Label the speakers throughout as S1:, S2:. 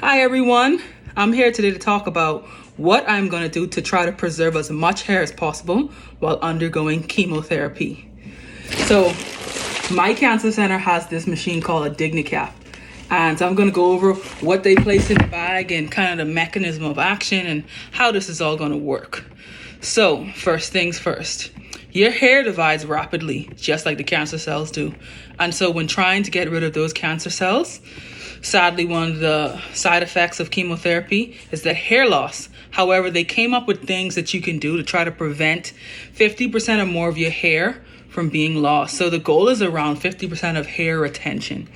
S1: Hi everyone, I'm here today to talk about what I'm going to do to try to preserve as much hair as possible while undergoing chemotherapy. So my cancer center has this machine called a DigniCap, and so I'm going to go over what they place in the bag and kind of the mechanism of action and how this is all going to work. So first things first, your hair divides rapidly, just like the cancer cells do. And so when trying to get rid of those cancer cells, sadly, one of the side effects of chemotherapy is the hair loss. However, they came up with things that you can do to try to prevent 50% or more of your hair from being lost. So the goal is around 50% of hair retention.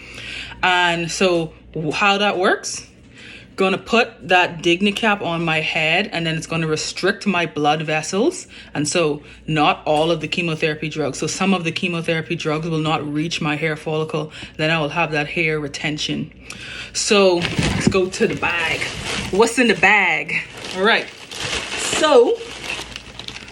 S1: And so how that works, going to put that DigniCap on my head, and then it's going to restrict my blood vessels. And so not all of the chemotherapy drugs. So some of the chemotherapy drugs will not reach my hair follicle. Then I will have that hair retention. So let's go to the bag. What's in the bag? All right. So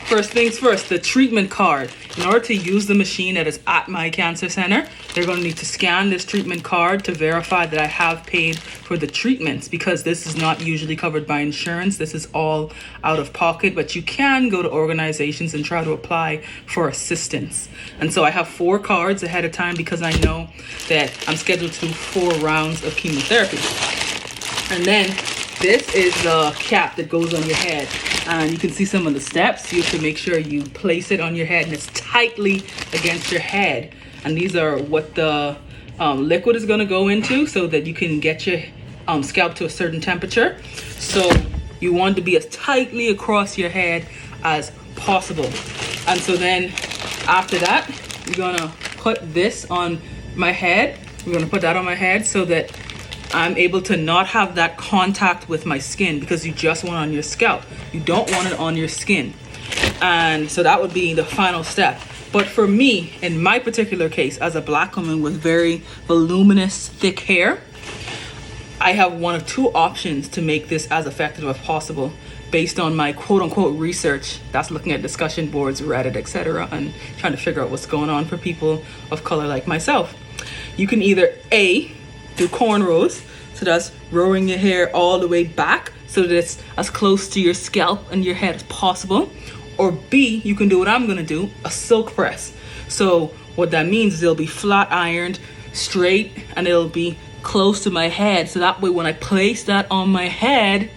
S1: first things first, the treatment card. In order to use the machine that is at my cancer center, they're going to need to scan this treatment card to verify that I have paid for the treatments, because this is not usually covered by insurance. This is all out of pocket, but you can go to organizations and try to apply for assistance. And so I have 4 cards ahead of time because I know that I'm scheduled to do 4 rounds of chemotherapy. And then this is the cap that goes on your head. And you can see some of the steps. You have to make sure you place it on your head and it's tightly against your head. And these are what the liquid is going to go into so that you can get your scalp to a certain temperature. So you want to be as tightly across your head as possible. And so then after that, you're going to put this on my head. We're going to put that on my head so that I'm able to not have that contact with my skin, because you just want it on your scalp. You don't want it on your skin. And so that would be the final step. But for me, in my particular case, as a Black woman with very voluminous, thick hair, I have one of 2 options to make this as effective as possible based on my quote-unquote research. That's looking at discussion boards, Reddit, etc., and trying to figure out what's going on for people of color like myself. You can either A, do cornrows, so that's rowing your hair all the way back so that it's as close to your scalp and your head as possible. Or B, you can do what I'm gonna do, a silk press. So what that means is it'll be flat ironed, straight, and it'll be close to my head. So that way when I place that on my head,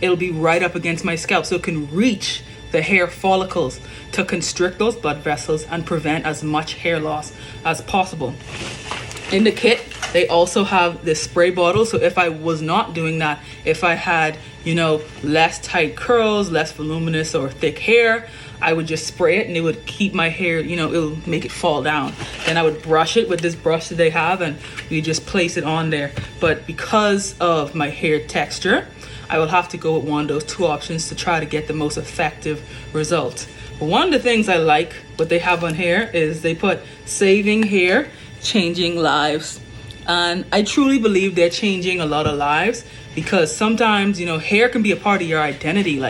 S1: it'll be right up against my scalp, so it can reach the hair follicles to constrict those blood vessels and prevent as much hair loss as possible. In the kit, they also have this spray bottle. So if I was not doing that, if I had, less tight curls, less voluminous or thick hair, I would just spray it and it would keep my hair, it would make it fall down. Then I would brush it with this brush that they have and we just place it on there. But because of my hair texture, I will have to go with one of those 2 options to try to get the most effective result. But one of the things I like what they have on here is they put saving hair, changing lives. And I truly believe they're changing a lot of lives, because sometimes, hair can be a part of your identity.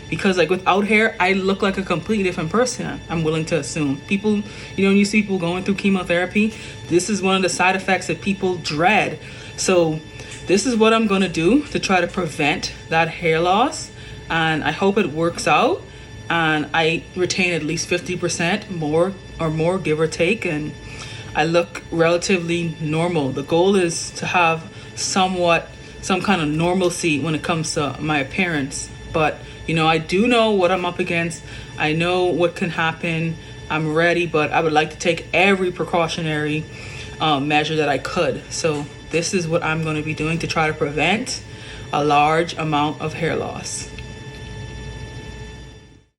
S1: Because without hair, I look like a completely different person, I'm willing to assume. People, you see people going through chemotherapy, this is one of the side effects that people dread. So this is what I'm going to do to try to prevent that hair loss. And I hope it works out and I retain at least 50% more, give or take. And I look relatively normal. The goal is to have some kind of normalcy when it comes to my appearance. But, I do know what I'm up against. I know what can happen. I'm ready, but I would like to take every precautionary measure that I could. So this is what I'm going to be doing to try to prevent a large amount of hair loss.